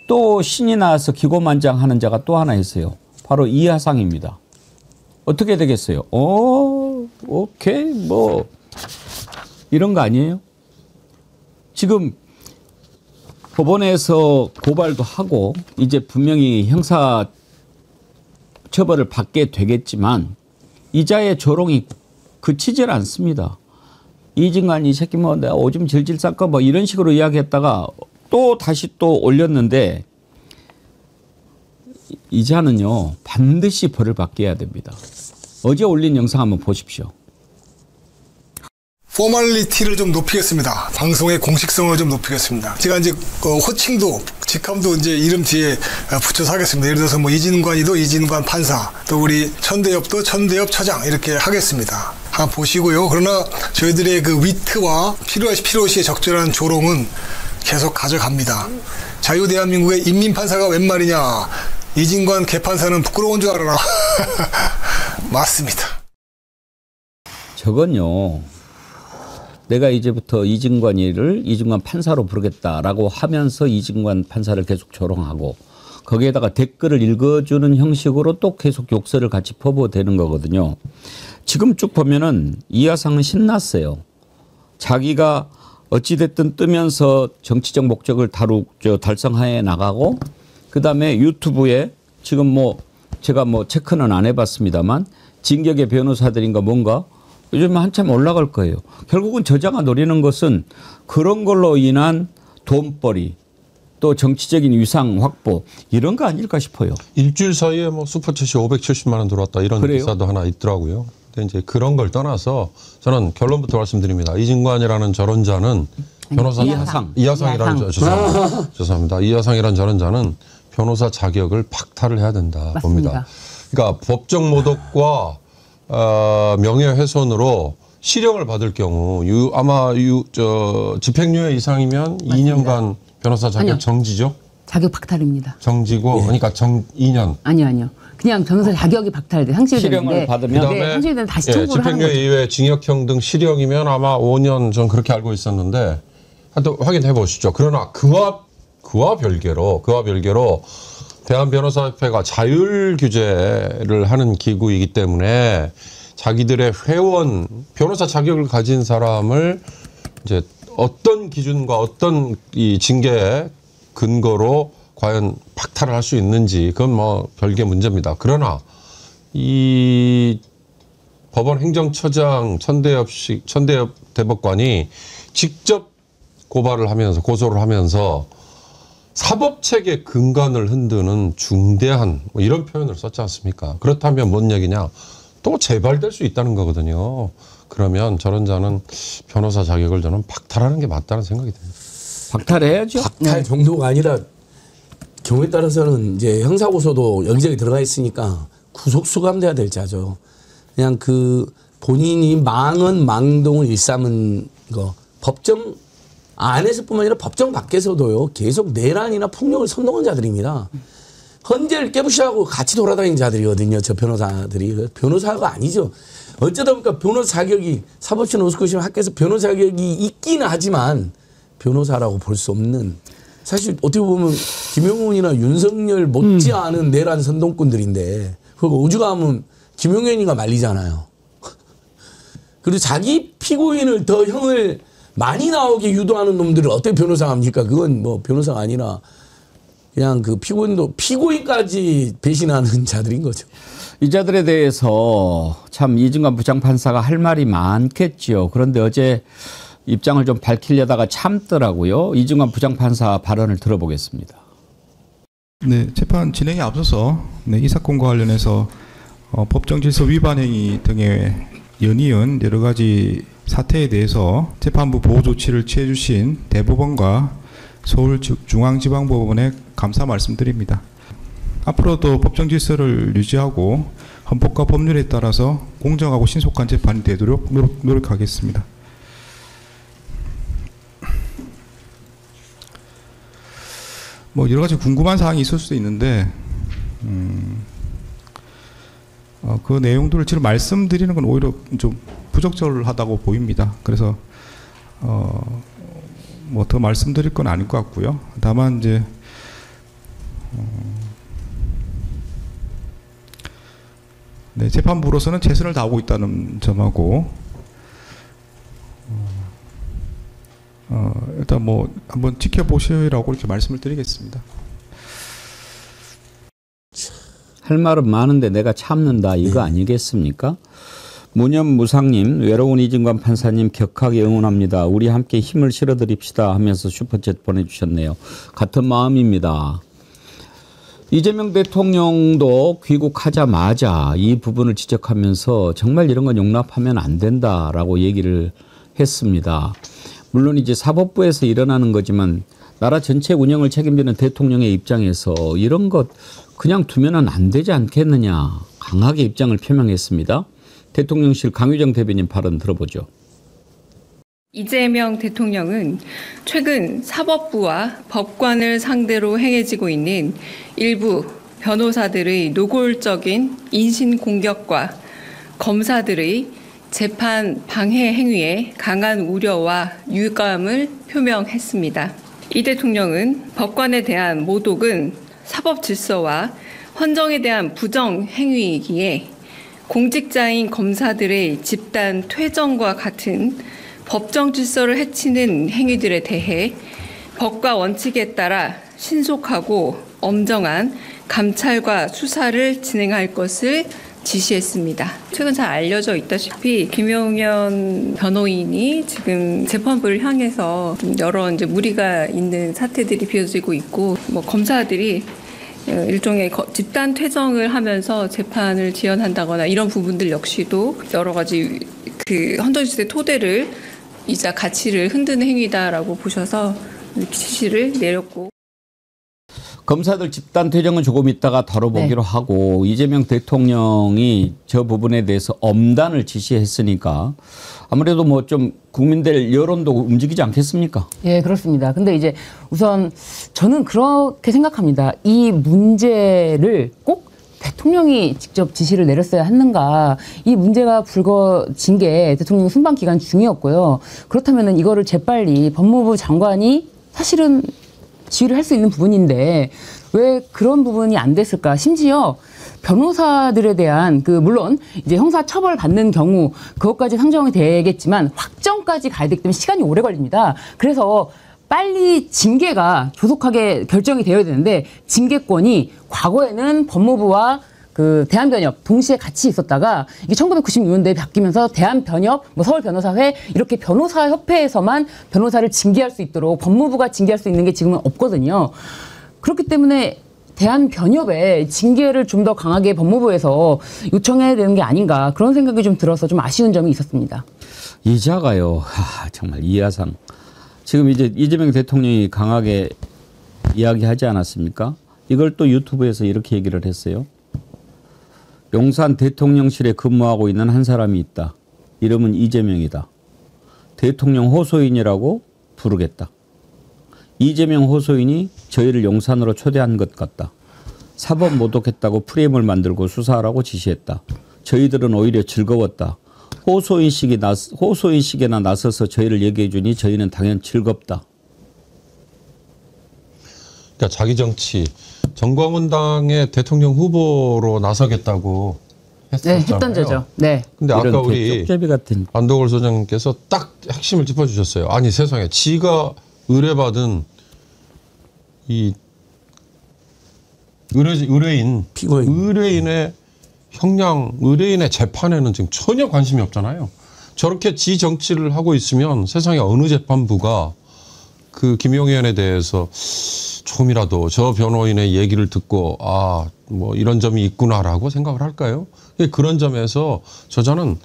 또 신이 나와서 기고만장하는 자가 또 하나 있어요. 바로 이하상입니다. 어떻게 되겠어요? 오케이 뭐 이런 거 아니에요? 지금 법원에서 고발도 하고 이제 분명히 형사 처벌을 받게 되겠지만 이자의 조롱이 그치질 않습니다. 이진관 이 새끼 뭐 내가 오줌 질질 쌀까 뭐 이런 식으로 이야기했다가 또 다시 또 올렸는데 이자는요 반드시 벌을 받게 해야 됩니다. 어제 올린 영상 한번 보십시오. 포멀리티를 좀 높이겠습니다. 방송의 공식성을 좀 높이겠습니다. 제가 이제 호칭도 직함도 이제 이름 뒤에 붙여서 하겠습니다. 예를 들어서 뭐 이진관이도 이진관 판사, 또 우리 천대엽도 천대엽 처장 이렇게 하겠습니다. 한번 보시고요. 그러나 저희들의 그 위트와 필요시에 적절한 조롱은 계속 가져갑니다. 자유대한민국의 인민판사가 웬 말이냐. 이진관 개판사는 부끄러운 줄 알아라. 맞습니다. 저건요. 내가 이제부터 이진관이를 이진관 판사로 부르겠다라고 하면서 이진관 판사를 계속 조롱하고 거기에다가 댓글을 읽어주는 형식으로 또 계속 욕설을 같이 퍼부어대는 거거든요. 지금 쭉 보면은 이하상은 신났어요. 자기가 어찌됐든 뜨면서 정치적 목적을 달성해 나가고 그다음에 유튜브에 지금 뭐 제가 뭐 체크는 안 해봤습니다만 진격의 변호사들인가 뭔가 요즘 한참 올라갈 거예요. 결국은 저자가 노리는 것은 그런 걸로 인한 돈벌이 또 정치적인 위상 확보 이런 거 아닐까 싶어요. 일주일 사이에 뭐 슈퍼챗이 570만 원 들어왔다 이런 그래요? 기사도 하나 있더라고요. 근데 이제 그런 걸 떠나서 저는 결론부터 말씀드립니다. 이진관이라는 저런 자는 변호사 이하상이라는 죄송합니다. 이하상이라는 저런 자는 변호사 자격을 박탈을 해야 된다 맞습니다. 봅니다. 그러니까 법정 모독과 명예훼손으로 실형을 받을 경우 아마 집행유예 이상이면 맞습니다. 2년간 변호사 자격 아니요. 정지죠? 자격 박탈입니다. 정지고 예. 그러니까 2년. 아니요. 그냥 변호사 자격이 박탈돼 상실되는데 실형을 받으면 그다음에 상실되면 다시 청구를 하는 거죠. 집행유예 이외에 징역형 등 실형이면 아마 5년 전 그렇게 알고 있었는데 하여튼 확인해 보시죠. 그러나 그와 별개로 대한변호사협회가 자율 규제를 하는 기구이기 때문에 자기들의 회원 변호사 자격을 가진 사람을 이제 어떤 기준과 어떤 이 징계 근거로 과연 박탈을 할 수 있는지 그건 뭐 별개 문제입니다. 그러나 이 법원 행정처장 천대엽 대법관이 직접 고발을 하면서 고소를 하면서 사법체계 근간을 흔드는 중대한 뭐 이런 표현을 썼지 않습니까? 그렇다면 뭔 얘기냐? 또 재발될 수 있다는 거거든요. 그러면 저런 자는 변호사 자격을 저는 박탈하는 게 맞다는 생각이 듭니다. 박탈해야죠. 박탈 정도가 아니라 경우에 따라서는 이제 형사고소도 여기저기 들어가 있으니까 구속 수감돼야 될 자죠. 그냥 그 본인이 망동을 일삼은 거 법정 안에서뿐만 아니라 법정 밖에서도요 계속 내란이나 폭력을 선동한 자들입니다. 헌재를 깨부시하고 같이 돌아다니는 자들이거든요. 저 변호사들이. 변호사가 아니죠. 어쩌다 보니까 변호사 자격이 사법시 노스코시아 학교에서 변호사 자격이 있기는 하지만 변호사라고 볼 수 없는 사실 어떻게 보면 김용훈이나 윤석열 못지않은 내란 선동꾼들인데 그거 오죽하면 김용현이가 말리잖아요. 그리고 자기 피고인을 더 형을 많이 나오게 유도하는 놈들을 어떻게 변호사 합니까? 그건 뭐 변호사가 아니라 그냥 그 피고인까지 배신하는 자들인 거죠. 이 자들에 대해서 참 이진관 부장판사가 할 말이 많겠죠. 그런데 어제 입장을 좀 밝히려다가 참더라고요. 이진관 부장판사 발언을 들어보겠습니다. 네, 재판 진행에 앞서서 이 사건과 관련해서 법정 질서 위반 행위 등의 연이은 여러 가지 사태에 대해서 재판부 보호 조치를 취해 주신 대법원과 서울중앙지방법원에 감사 말씀드립니다. 앞으로도 법정 질서를 유지하고 헌법과 법률에 따라서 공정하고 신속한 재판이 되도록 노력하겠습니다. 뭐 여러 가지 궁금한 사항이 있을 수도 있는데 그 내용들을 지금 말씀드리는 건 오히려 좀 부적절하다고 보입니다. 그래서 뭐 더 말씀드릴 건 아닐 것 같고요. 다만 이제 네, 재판부로서는 최선을 다하고 있다는 점하고 일단 뭐 한번 지켜보시라고 이렇게 말씀을 드리겠습니다. 할 말은 많은데 내가 참는다 이거 아니겠습니까? 무념무상님, 외로운 이진관 판사님 격하게 응원합니다. 우리 함께 힘을 실어드립시다 하면서 슈퍼챗 보내주셨네요. 같은 마음입니다. 이재명 대통령도 귀국하자마자 이 부분을 지적하면서 정말 이런 건 용납하면 안 된다라고 얘기를 했습니다. 물론 이제 사법부에서 일어나는 거지만 나라 전체 운영을 책임지는 대통령의 입장에서 이런 것 그냥 두면은 안 되지 않겠느냐 강하게 입장을 표명했습니다. 대통령실 강유정 대변인 발언 들어보죠. 이재명 대통령은 최근 사법부와 법관을 상대로 행해지고 있는 일부 변호사들의 노골적인 인신공격과 검사들의 재판 방해 행위에 강한 우려와 유감을 표명했습니다. 이 대통령은 법관에 대한 모독은 사법 질서와 헌정에 대한 부정 행위이기에 공직자인 검사들의 집단 퇴정과 같은 법정 질서를 해치는 행위들에 대해 법과 원칙에 따라 신속하고 엄정한 감찰과 수사를 진행할 것을 지시했습니다. 최근 잘 알려져 있다시피 김용현 변호인이 지금 재판부를 향해서 여러 이제 무리가 있는 사태들이 비어지고 있고, 검사들이 일종의 집단 퇴정을 하면서 재판을 지연한다거나 이런 부분들 역시도 여러 가지 그 헌정질서의 토대를 이자 가치를 흔드는 행위다라고 보셔서 지시를 내렸고. 검사들 집단 퇴정은 조금 있다가 다뤄보기로 하고 이재명 대통령이 저 부분에 대해서 엄단을 지시했으니까 아무래도 뭐 좀 국민들 여론도 움직이지 않겠습니까? 예, 그렇습니다. 근데 이제 우선 저는 그렇게 생각합니다. 이 문제를 꼭 대통령이 직접 지시를 내렸어야 했는가. 이 문제가 불거진 게 대통령 순방 기간 중이었고요. 그렇다면 이거를 재빨리 법무부 장관이 사실은 지휘를 할 수 있는 부분인데 왜 그런 부분이 안 됐을까? 심지어 변호사들에 대한 물론 이제 형사 처벌 받는 경우 그것까지 상정이 되겠지만 확정까지 가야 되기 때문에 시간이 오래 걸립니다. 그래서 빨리 징계가 조속하게 결정이 되어야 되는데 징계권이 과거에는 법무부와 대한변협 동시에 같이 있었다가 이게 1996년도에 바뀌면서 대한변협, 서울변호사회 이렇게 변호사협회에서만 변호사를 징계할 수 있도록 법무부가 징계할 수 있는 게 지금은 없거든요. 그렇기 때문에 대한변협에 징계를 좀 더 강하게 법무부에서 요청해야 되는 게 아닌가 그런 생각이 좀 들어서 좀 아쉬운 점이 있었습니다. 이자가요. 정말 이하상. 지금 이제 이재명 대통령이 강하게 이야기하지 않았습니까? 이걸 또 유튜브에서 이렇게 얘기를 했어요. 용산 대통령실에 근무하고 있는 한 사람이 있다. 이름은 이재명이다. 대통령 호소인이라고 부르겠다. 이재명 호소인이 저희를 용산으로 초대한 것 같다. 사법 모독했다고 프레임을 만들고 수사하라고 지시했다. 저희들은 오히려 즐거웠다. 호소인식에나 나서서 저희를 얘기해 주니 저희는 당연 즐겁다. 그러니까 자기 정치, 정광훈당의 대통령 후보로 나서겠다고 했었잖아요. 네, 했던 저죠. 네. 근데 아까 우리 같은. 안도걸 소장님께서 딱 핵심을 짚어주셨어요. 아니 세상에 지가 의뢰받은 이 의뢰인, 피고인. 의뢰인의 형량, 의뢰인의 재판에는 지금 전혀 관심이 없잖아요. 저렇게 지 정치를 하고 있으면 세상에 어느 재판부가 그 김용현에 대해서 조금이라도 저 변호인의 얘기를 듣고 뭐 이런 점이 있구나라고 생각을 할까요? 그런 점에서 저자는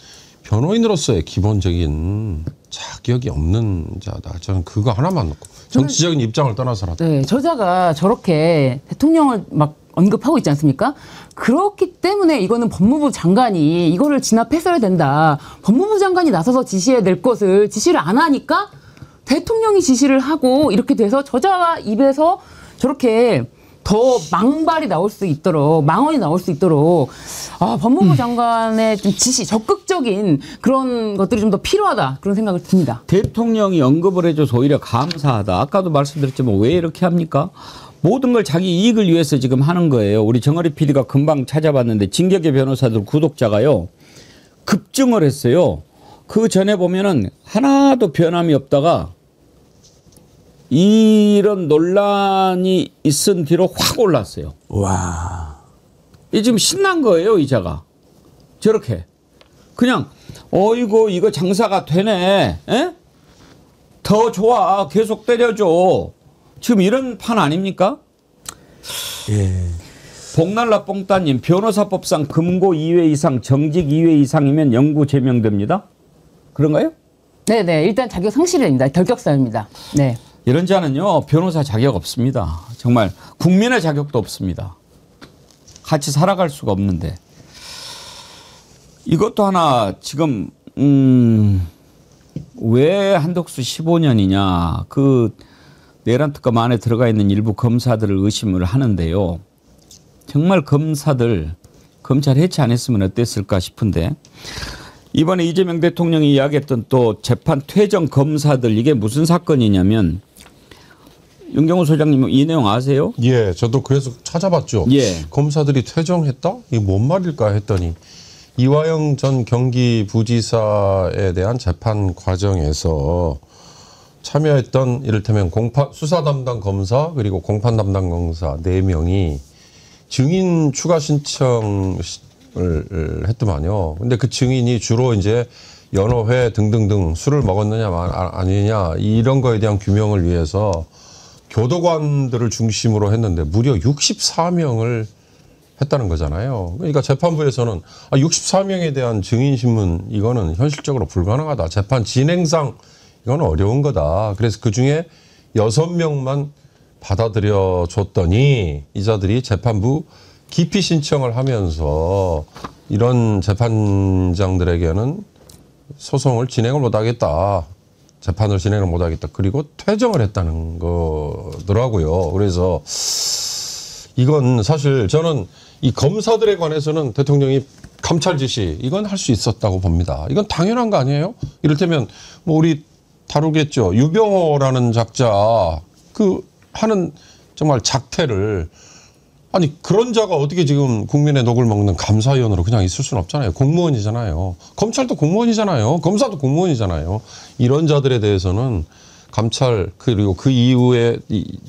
변호인으로서의 기본적인 자격이 없는 자다. 저는 그거 하나만 놓고 정치적인 입장을 떠나서라도. 네, 저자가 저렇게 대통령을 막 언급하고 있지 않습니까? 그렇기 때문에 이거는 법무부 장관이 이거를 진압했어야 된다. 법무부 장관이 나서서 지시해야 될 것을 지시를 안 하니까 대통령이 지시를 하고 이렇게 돼서 저자 입에서 저렇게 더 망발이 나올 수 있도록, 망언이 나올 수 있도록 법무부 장관의 좀 지시, 적극적인 그런 것들이 좀 더 필요하다 그런 생각을 듭니다. 대통령이 언급을 해줘서 오히려 감사하다. 아까도 말씀드렸지만 왜 이렇게 합니까? 모든 걸 자기 이익을 위해서 지금 하는 거예요. 우리 정어리 PD가 금방 찾아봤는데 진격의 변호사들 구독자가요. 급증을 했어요. 그 전에 보면은 하나도 변함이 없다가 이런 논란이 있은 뒤로 확 올랐어요. 와. 이 지금 신난 거예요, 이자가. 저렇게. 그냥 어이구 이거 장사가 되네. 에? 더 좋아. 계속 때려줘. 지금 이런 판 아닙니까? 예. 복날라 뽕따님 변호사법상 금고 2회 이상 정직 2회 이상이면 영구 제명됩니다. 그런가요? 네네. 일단 자격 상실입니다. 결격사유입니다. 네. 이런 자는요 변호사 자격 없습니다. 정말 국민의 자격도 없습니다. 같이 살아갈 수가 없는데 이것도 하나 지금 왜 한덕수 15년이냐 그 내란 특검 안에 들어가 있는 일부 검사들을 의심을 하는데요. 정말 검사들 검찰 해체 안 했으면 어땠을까 싶은데 이번에 이재명 대통령이 이야기했던 또 재판 퇴정 검사들 이게 무슨 사건이냐면 윤경호 소장님 이 내용 아세요? 예, 저도 그래서 찾아봤죠. 예. 검사들이 퇴정했다? 이게 뭔 말일까 했더니 이화영 전 경기부지사에 대한 재판 과정에서 참여했던 이를테면 수사 담당 검사 그리고 공판 담당 검사 4명이 증인 추가 신청을 했더만요. 근데 그 증인이 주로 이제 연어회 등등등 술을 먹었느냐 아니냐 이런 거에 대한 규명을 위해서 교도관들을 중심으로 했는데 무려 64명을 했다는 거잖아요. 그러니까 재판부에서는 64명에 대한 증인 신문 이거는 현실적으로 불가능하다. 재판 진행상 이건 어려운 거다. 그래서 그중에 6명만 받아들여 줬더니 이자들이 재판부 기피 신청을 하면서 이런 재판장들에게는 소송을 진행을 못하겠다. 재판을 진행을 못하겠다. 그리고 퇴정을 했다는 거더라고요. 그래서 이건 사실 저는 이 검사들에 관해서는 대통령이 감찰 지시 이건 할 수 있었다고 봅니다. 이건 당연한 거 아니에요? 이를테면 뭐 우리 다루겠죠. 유병호라는 작자 그 하는 정말 작태를 아니 그런 자가 어떻게 지금 국민의 녹을 먹는 감사위원으로 그냥 있을 수는 없잖아요. 공무원이잖아요. 검찰도 공무원이잖아요. 검사도 공무원이잖아요. 이런 자들에 대해서는 감찰 그리고 그 이후에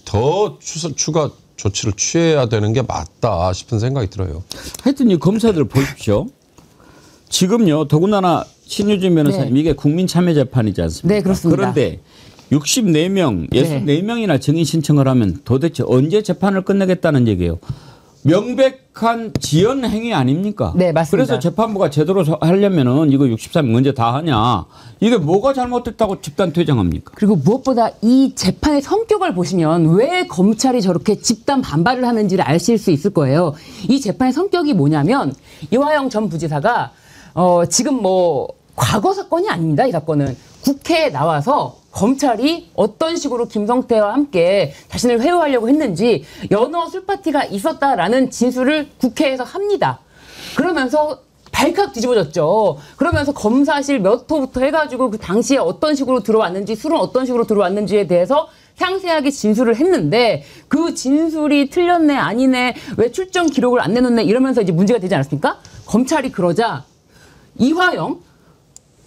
더 추가 조치를 취해야 되는 게 맞다 싶은 생각이 들어요. 하여튼 이 검사들 보십시오. 지금요 더군다나 신유진 변호사님 네. 이게 국민참여재판이지 않습니까? 네, 그렇습니다. 그런데 64명, 네. 64명이나 증인 신청을 하면 도대체 언제 재판을 끝내겠다는 얘기예요. 명백한 지연 행위 아닙니까? 네, 맞습니다. 그래서 재판부가 제대로 하려면은 이거 63명 언제 다 하냐? 이게 뭐가 잘못됐다고 집단 퇴정합니까? 그리고 무엇보다 이 재판의 성격을 보시면 왜 검찰이 저렇게 집단 반발을 하는지를 아실 수 있을 거예요. 이 재판의 성격이 뭐냐면 이화영 전 부지사가 지금 뭐 과거 사건이 아닙니다. 이 사건은 국회에 나와서 검찰이 어떤 식으로 김성태와 함께 자신을 회유하려고 했는지 연어 술파티가 있었다라는 진술을 국회에서 합니다. 그러면서 발칵 뒤집어졌죠. 그러면서 검사실 몇 호부터 해가지고 그 당시에 어떤 식으로 들어왔는지 술은 어떤 식으로 들어왔는지에 대해서 상세하게 진술을 했는데 그 진술이 틀렸네 아니네 왜 출정 기록을 안 내놓네 이러면서 이제 문제가 되지 않았습니까? 검찰이 그러자 이화영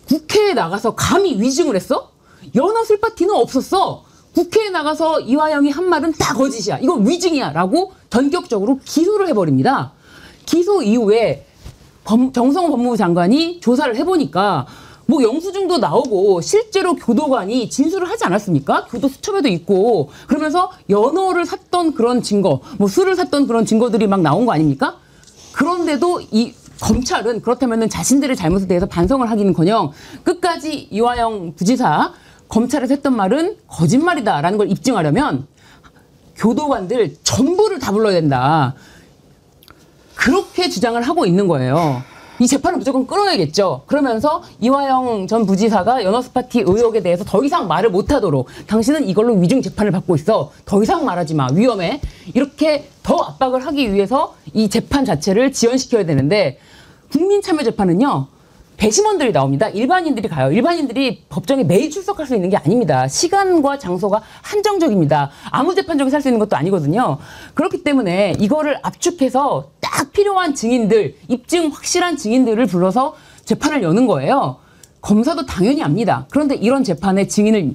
국회에 나가서 감히 위증을 했어? 연어 술파티는 없었어. 국회에 나가서 이화영이 한 말은 다 거짓이야. 이건 위증이야. 라고 전격적으로 기소를 해버립니다. 기소 이후에 정성호 법무부 장관이 조사를 해보니까 뭐 영수증도 나오고 실제로 교도관이 진술을 하지 않았습니까? 교도 수첩에도 있고 그러면서 연어를 샀던 그런 증거, 뭐 술을 샀던 그런 증거들이 막 나온 거 아닙니까? 그런데도 이 검찰은 그렇다면은 자신들의 잘못에 대해서 반성을 하기는커녕 끝까지 이화영 부지사 검찰에서 했던 말은 거짓말이다라는 걸 입증하려면 교도관들 전부를 다 불러야 된다. 그렇게 주장을 하고 있는 거예요. 이 재판을 무조건 끌어야겠죠. 그러면서 이화영 전 부지사가 연어스파티 의혹에 대해서 더 이상 말을 못하도록 당신은 이걸로 위증 재판을 받고 있어. 더 이상 말하지 마. 위험해. 이렇게 더 압박을 하기 위해서 이 재판 자체를 지연시켜야 되는데 국민참여재판은요. 배심원들이 나옵니다. 일반인들이 가요. 일반인들이 법정에 매일 출석할 수 있는 게 아닙니다. 시간과 장소가 한정적입니다. 아무 재판정에서 할 수 있는 것도 아니거든요. 그렇기 때문에 이거를 압축해서 딱 필요한 증인들, 입증 확실한 증인들을 불러서 재판을 여는 거예요. 검사도 당연히 압니다. 그런데 이런 재판에 증인을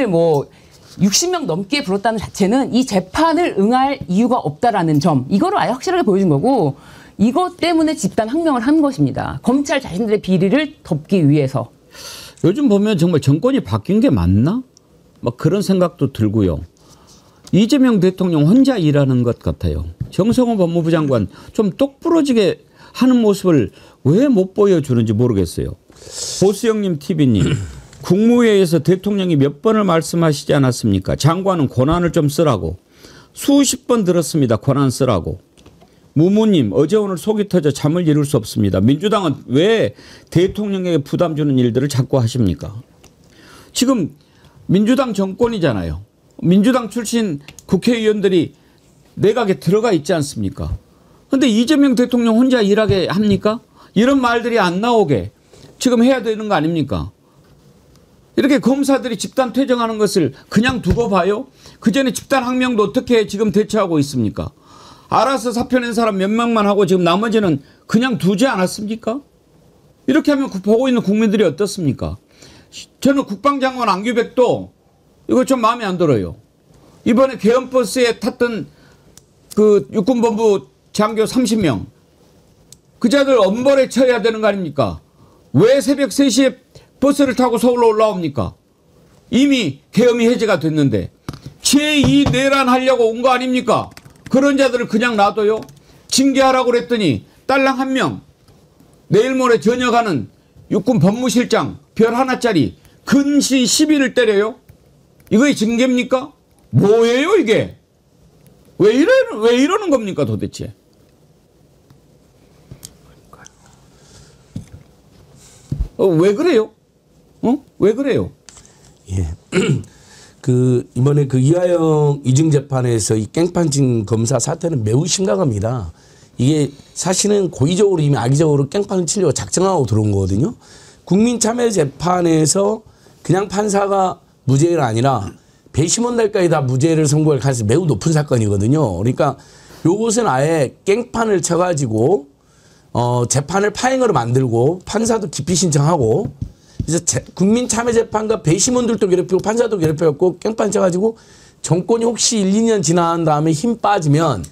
뭐 60명 넘게 불렀다는 자체는 이 재판을 응할 이유가 없다라는 점, 이거를 아예 확실하게 보여준 거고, 이것 때문에 집단 항명을 한 것입니다. 검찰 자신들의 비리를 덮기 위해서. 요즘 보면 정말 정권이 바뀐 게 맞나? 막 그런 생각도 들고요. 이재명 대통령 혼자 일하는 것 같아요. 정성호 법무부 장관 좀 똑부러지게 하는 모습을 왜 못 보여주는지 모르겠어요. 보수형님 TV님, 국무회의에서 대통령이 몇 번을 말씀하시지 않았습니까? 장관은 권한을 좀 쓰라고. 수십 번 들었습니다. 권한 쓰라고. 무무님, 어제 오늘 속이 터져 잠을 이룰 수 없습니다. 민주당은 왜 대통령에게 부담 주는 일들을 자꾸 하십니까? 지금 민주당 정권이잖아요. 민주당 출신 국회의원들이 내각에 들어가 있지 않습니까? 그런데 이재명 대통령 혼자 일하게 합니까? 이런 말들이 안 나오게 지금 해야 되는 거 아닙니까? 이렇게 검사들이 집단 퇴정하는 것을 그냥 두고 봐요? 그전에 집단 항명도 어떻게 지금 대처하고 있습니까? 알아서 사표 낸 사람 몇 명만 하고 지금 나머지는 그냥 두지 않았습니까? 이렇게 하면 보고 있는 국민들이 어떻습니까? 저는 국방장관 안규백도 이거 좀 마음에 안 들어요. 이번에 개헌버스에 탔던 그 육군본부 장교 30명. 그 자들 엄벌에 처해야 되는 거 아닙니까? 왜 새벽 3시에 버스를 타고 서울로 올라옵니까? 이미 계엄이 해제가 됐는데 제2 내란 하려고 온 거 아닙니까? 그런 자들을 그냥 놔둬요? 징계하라고 그랬더니 딸랑 1명 내일 모레 전역하는 육군 법무실장 별 하나짜리 근시 시비를 때려요? 이거의 징계입니까? 뭐예요 이게? 왜 이러는 겁니까 도대체? 왜 그래요? 왜 그래요? 예. 이번에 이하영 이중 재판에서 이 깽판진 검사 사태는 매우 심각합니다. 이게 사실은 고의적으로 이미 악의적으로 깽판을 치려고 작정하고 들어온 거거든요. 국민참여재판에서 그냥 판사가 무죄가 아니라 배심원들까지 다 무죄를 선고할 가능성이 매우 높은 사건이거든요. 그러니까 요것은 아예 깽판을 쳐가지고 재판을 파행으로 만들고 판사도 기피 신청하고 그래서 국민참여재판과 배심원들도 괴롭히고 판사도 괴롭혀갖고 깽판 쳐가지고 정권이 혹시 1, 2년 지난 다음에 힘 빠지면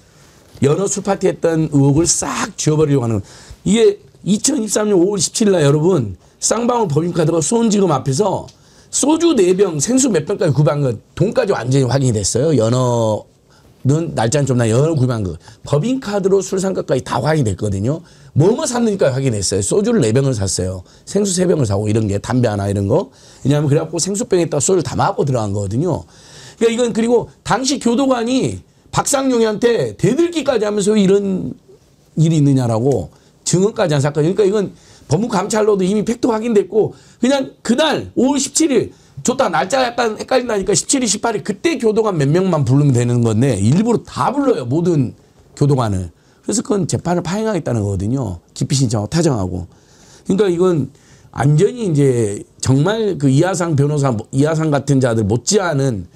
연어 술파티 했던 의혹을 싹 지워버리려고 하는 이게 2023년 5월 17일 날 여러분 쌍방울 법인카드가 수원지검 앞에서 소주 4병 생수 몇 병까지 구입한 거 돈까지 완전히 확인이 됐어요. 연어는 날짜는 좀 나 연어 구입한 거 법인카드로 술상가까지 다 확인이 됐거든요. 뭐뭐 샀는지까지 확인했어요. 소주를 4병을 샀어요. 생수 3병을 사고 이런 게 담배 하나 이런 거. 왜냐하면 그래갖고 생수병에다가 소주를 담아갖고 들어간 거거든요. 그러니까 이건 그리고 당시 교도관이 박상용이한테 대들기까지 하면서 이런 일이 있느냐라고 증언까지 한 사건. 그러니까 이건 법무감찰로도 이미 팩트 확인됐고 그냥 그날 5월 17일 좋다 날짜가 약간 헷갈린다니까 17일 18일 그때 교도관 몇 명만 부르면 되는 건데 일부러 다 불러요. 모든 교도관을. 그래서 그건 재판을 파행하겠다는 거거든요. 기피 신청하고 타정하고. 그러니까 이건 완전히 이제 정말 이하상 변호사, 이하상 같은 자들 못지않은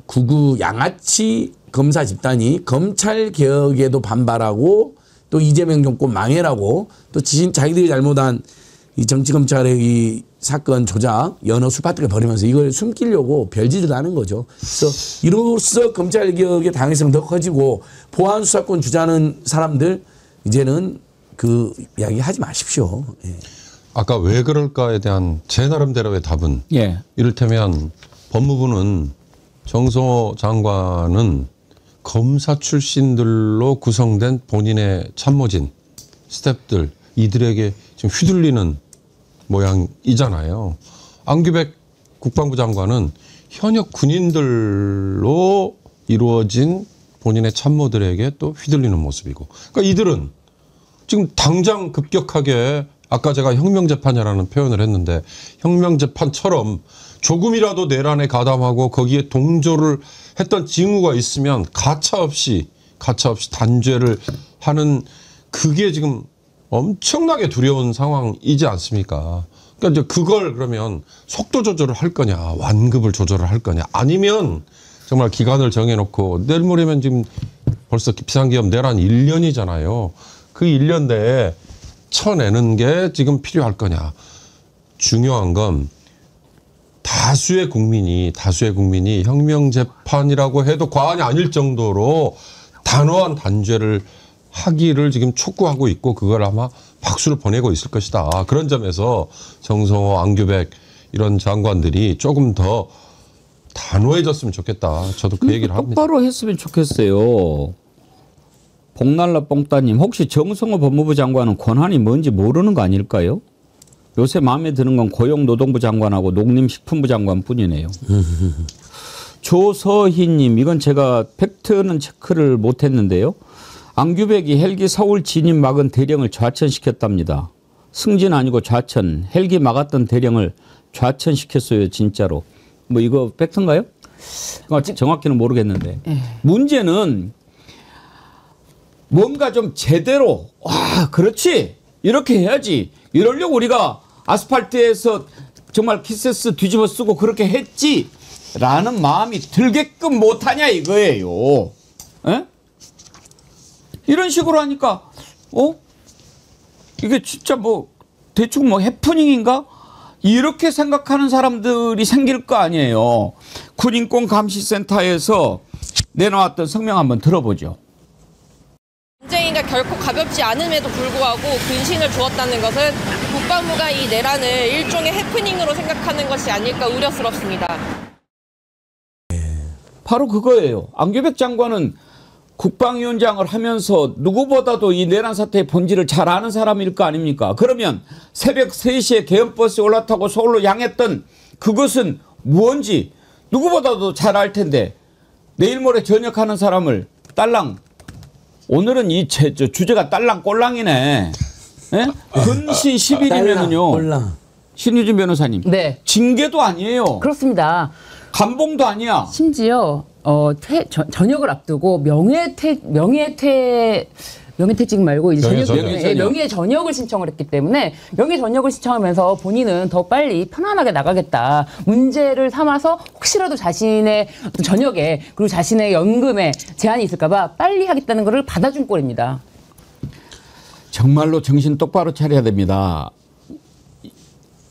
구구 양아치 검사 집단이 검찰 개혁에도 반발하고 또 이재명 정권 망해라고 또 자기들이 잘못한 이 정치검찰의 이 사건 조작 연어 수파트를 벌이면서 이걸 숨기려고 별짓을 하는 거죠. 그래서 이로써 검찰 개혁의 당위성 더 커지고 보안 수사권 주자는 사람들 이제는 그 이야기 하지 마십시오. 예. 아까 왜 그럴까에 대한 제 나름대로의 답은 예. 이를테면 법무부는 정성호 장관은 검사 출신들로 구성된 본인의 참모진 스태프들 이들에게 지금 휘둘리는 모양이잖아요. 안규백 국방부 장관은 현역 군인들로 이루어진 본인의 참모들에게 또 휘둘리는 모습이고. 그러니까 이들은 지금 당장 급격하게 아까 제가 혁명재판이라는 표현을 했는데 혁명재판처럼 조금이라도 내란에 가담하고 거기에 동조를 했던 징후가 있으면 가차없이 단죄를 하는 그게 지금 엄청나게 두려운 상황이지 않습니까? 그러니까 이제 그걸 그러면 속도 조절을 할 거냐, 완급을 조절을 할 거냐, 아니면 정말 기간을 정해놓고 내일 모레면 지금 벌써 비상기업 내란 1년이잖아요. 그 1년 내에 쳐내는 게 지금 필요할 거냐. 중요한 건 다수의 국민이 혁명재판이라고 해도 과언이 아닐 정도로 단호한 단죄를 하기를 지금 촉구하고 있고 그걸 아마 박수를 보내고 있을 것이다. 그런 점에서 정성호, 안규백 이런 장관들이 조금 더 단호해졌으면 좋겠다. 저도 그 얘기를 합니다. 똑바로 했으면 좋겠어요. 복날라 뽕따님, 혹시 정성호 법무부 장관은 권한이 뭔지 모르는 거 아닐까요? 요새 마음에 드는 건 고용노동부 장관하고 농림식품부 장관뿐이네요. 조서희님, 이건 제가 팩트는 체크를 못했는데요. 안규백이 헬기 서울 진입 막은 대령을 좌천시켰답니다. 승진 아니고 좌천. 헬기 막았던 대령을 좌천시켰어요, 진짜로. 뭐 이거 팩트인가요? 정확히는 모르겠는데. 문제는 뭔가 좀 제대로, 와, 그렇지, 이렇게 해야지, 이러려고 우리가 아스팔트에서 정말 키세스 뒤집어 쓰고 그렇게 했지 라는 마음이 들게끔 못하냐 이거예요. 에? 이런 식으로 하니까 이게 진짜 뭐 대충 뭐 해프닝인가 이렇게 생각하는 사람들이 생길 거 아니에요. 군인권감시센터에서 내놓았던 성명 한번 들어보죠. 전쟁이가 결코 가볍지 않음에도 불구하고 근신을 주었다는 것은 국방부가 이 내란을 일종의 해프닝으로 생각하는 것이 아닐까 우려스럽습니다. 바로 그거예요. 안규백 장관은 국방위원장을 하면서 누구보다도 이 내란 사태의 본질을 잘 아는 사람일 거 아닙니까? 그러면 새벽 3시에 개헌버스에 올라타고 서울로 향했던 그것은 무언지 누구보다도 잘 알 텐데 내일 모레 전역하는 사람을 딸랑, 오늘은 이 주제가 딸랑꼴랑이네. 근신 10일이면은요. 신유진 변호사님. 네. 징계도 아니에요. 그렇습니다. 감봉도 아니야. 심지어 전역을 앞두고 명예퇴직 말고 이제 명예 전역을 신청을 했기 때문에 명예 전역을 신청하면서 본인은 더 빨리 편안하게 나가겠다. 문제를 삼아서 혹시라도 자신의 전역에 그리고 자신의 연금에 제한이 있을까봐 빨리 하겠다는 것을 받아준 꼴입니다. 정말로 정신 똑바로 차려야 됩니다.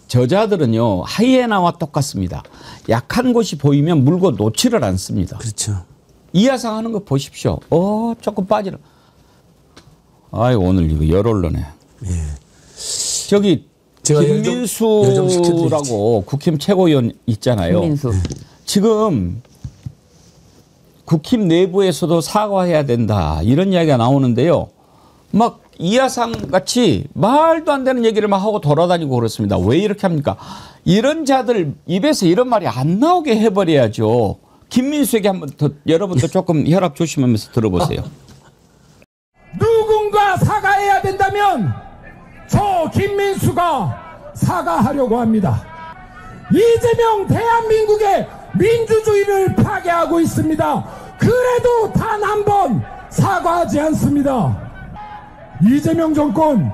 저자들은요 하이에나와 똑같습니다. 약한 곳이 보이면 물고 놓지를 않습니다. 그렇죠. 이하상 하는 거 보십시오. 조금 빠지라. 아이 오늘 이거 열언론에. 예. 저기 제가 김민수라고 국힘 최고위원 있잖아요. 김민수. 지금 국힘 내부에서도 사과해야 된다 이런 이야기가 나오는데요. 막 이하상 같이 말도 안 되는 얘기를 막 하고 돌아다니고 그렇습니다. 왜 이렇게 합니까? 이런 자들 입에서 이런 말이 안 나오게 해버려야죠. 김민수에게 한번 더 여러분도 조금 혈압 조심하면서 들어보세요. 누군가 사과해야 된다면 저 김민수가 사과하려고 합니다. 이재명 대한민국의 민주주의를 파괴하고 있습니다. 그래도 단 한 번 사과하지 않습니다. 이재명 정권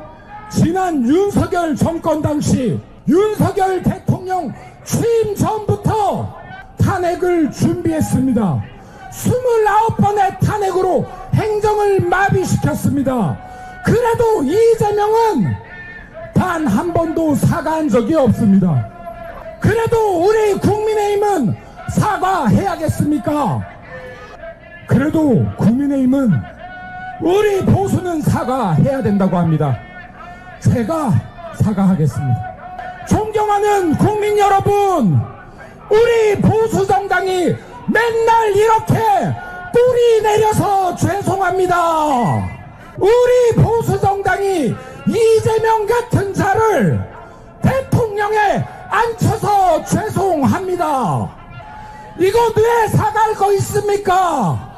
지난 윤석열 정권 당시 윤석열 대통령 취임 전부터 탄핵을 준비했습니다. 29번의 탄핵으로 행정을 마비시켰습니다. 그래도 이재명은 단 한 번도 사과한 적이 없습니다. 그래도 우리 국민의힘은 사과해야겠습니까? 그래도 국민의힘은 우리 보수는 사과해야 된다고 합니다. 제가 사과하겠습니다. 존경하는 국민 여러분, 우리 보수정당이 맨날 이렇게 뿌리 내려서 죄송합니다. 우리 보수정당이 이재명 같은 자를 대통령에 앉혀서 죄송합니다. 이거 왜 사과할 거 있습니까?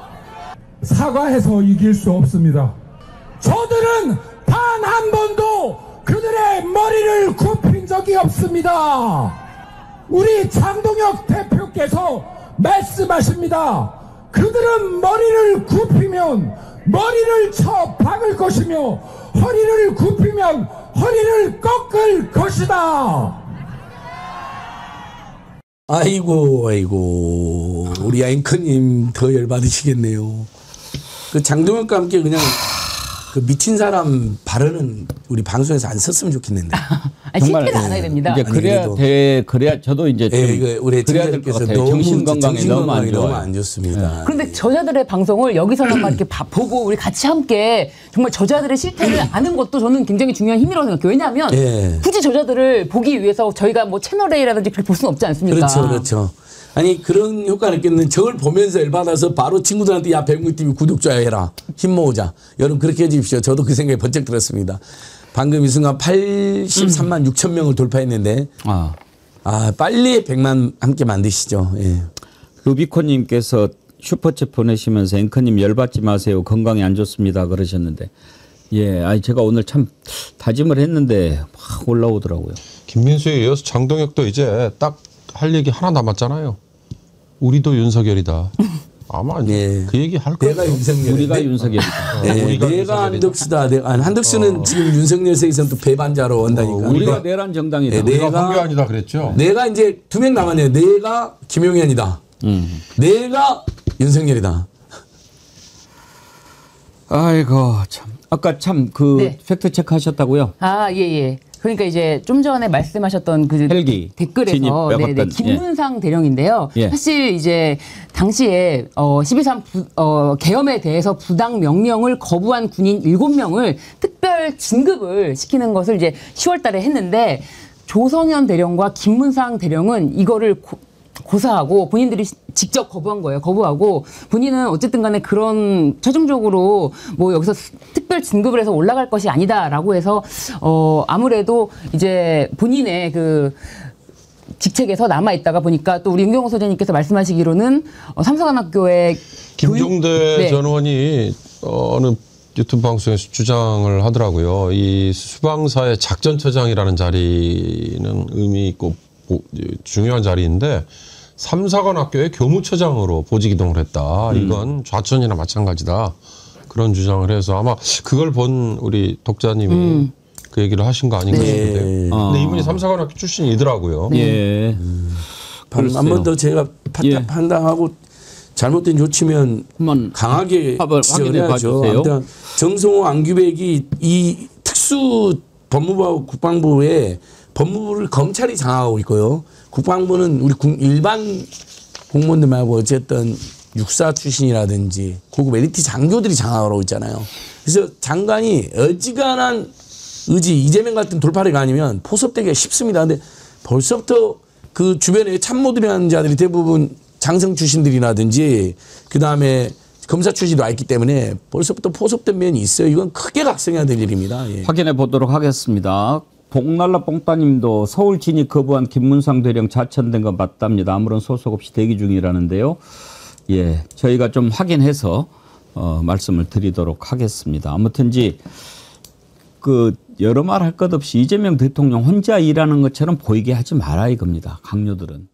사과해서 이길 수 없습니다. 저들은 단 한 번도 그들의 머리를 굽힌 적이 없습니다. 우리 장동혁 대표께서 말씀하십니다. 그들은 머리를 굽히면 머리를 쳐 박을 것이며 허리를 굽히면 허리를 꺾을 것이다. 아이고 우리 앵커님 더 열받으시겠네요. 그 장동혁과 함께 그냥 그 미친 사람 발언은 우리 방송에서 안 썼으면 좋겠는데. 실패는 안 해야 됩니다. 이제 그래야 저도 이제 좀 우리 그래야 될 것 같아요. 정신 건강이 너무 안 좋아요. 너무 안 좋습니다. 그런데 저자들의 방송을 여기서만 이렇게 보고 우리 같이 함께 정말 저자들의 실태를 아는 것도 저는 굉장히 중요한 힘이라고 생각해요. 왜냐하면 굳이 저자들을 보기 위해서 저희가 뭐 채널 A라든지 그렇게 볼 수는 없지 않습니까? 그렇죠. 아니 그런 효과를 느꼈는 저걸 보면서 열받아서 바로 친구들한테 야 배국TV 구독 좋아요 해라. 힘 모으자. 여러분 그렇게 해주십시오. 저도 그 생각이 번쩍 들었습니다. 방금 이 순간 83만 6천 명을 돌파했는데 빨리 100만 함께 만드시죠. 예. 루비콘님께서 슈퍼챗 보내시면서 앵커님 열받지 마세요. 건강이 안 좋습니다 그러셨는데 제가 오늘 참 다짐을 했는데 막 올라오더라고요. 김민수에 이어서 장동혁도 이제 딱 할 얘기 하나 남았잖아요. 우리도 윤석열이다. 아마 그 얘기 할 거예요. 내가 윤석열. 우리가 윤석열이다. 내가 한덕수다. 한덕수는 지금 윤석열 세에서는 또 배반자로 온다니까. 우리가 내란 정당이다. 내가 황교안이다 그랬죠. 내가 이제 2명 남았네요. 내가 김용현이다. 내가 윤석열이다. 아이고 참. 아까 참 팩트 체크 하셨다고요? 예. 그러니까 이제 좀 전에 말씀하셨던 그 헬기 댓글에서 김문상 대령인데요. 사실 이제 당시에 12.3 계엄에 대해서 부당 명령을 거부한 군인 7명을 특별 진급을 시키는 것을 이제 10월 달에 했는데 조성현 대령과 김문상 대령은 이거를 고사하고 본인들이 직접 거부한 거예요. 거부하고 본인은 어쨌든 간에 그런 최종적으로 뭐 여기서 특별 진급을 해서 올라갈 것이 아니다라고 해서 아무래도 이제 본인의 그 직책에서 남아 있다가 보니까 또 우리 윤경호 소장님께서 말씀하시기로는 삼사관학교의 김종대 전 의원이 어느 유튜브 방송에서 주장을 하더라고요. 이 수방사의 작전처장이라는 자리는 의미 있고 중요한 자리인데 삼사관학교의 교무처장으로 보직 이동을 했다. 이건 좌천이나 마찬가지다. 그런 주장을 해서 아마 그걸 본 우리 독자님이 그 얘기를 하신 거 아닌가 싶은데. 근데 이분이 삼사관학교 출신이더라고요. 한 번 더 제가 판단하고 잘못된 조치면 강하게 확인해 봐주세요. 정성호 안규백이 이 특수 법무부하고 국방부에 법무부를 검찰이 장악하고 있고요. 국방부는 우리 일반 공무원들 말고 어쨌든 육사 출신이라든지 고급 엘리트 장교들이 장악하고 있잖아요. 그래서 장관이 어지간한 의지 이재명 같은 돌파리가 아니면 포섭되기가 쉽습니다. 근데 벌써부터 그 주변에 참모들이라는 자들이 대부분 장성 출신들이라든지 그다음에 검사 출신도 와 있기 때문에 벌써부터 포섭된 면이 있어요. 이건 크게 각성해야 될 일입니다. 확인해 보도록 하겠습니다. 복날라 뽕따님도 서울 진입 거부한 김문상 대령 자천된 건 맞답니다. 아무런 소속 없이 대기 중이라는데요. 저희가 좀 확인해서 말씀을 드리도록 하겠습니다. 아무튼지 여러 말 할 것 없이 이재명 대통령 혼자 일하는 것처럼 보이게 하지 마라 이겁니다. 강요들은.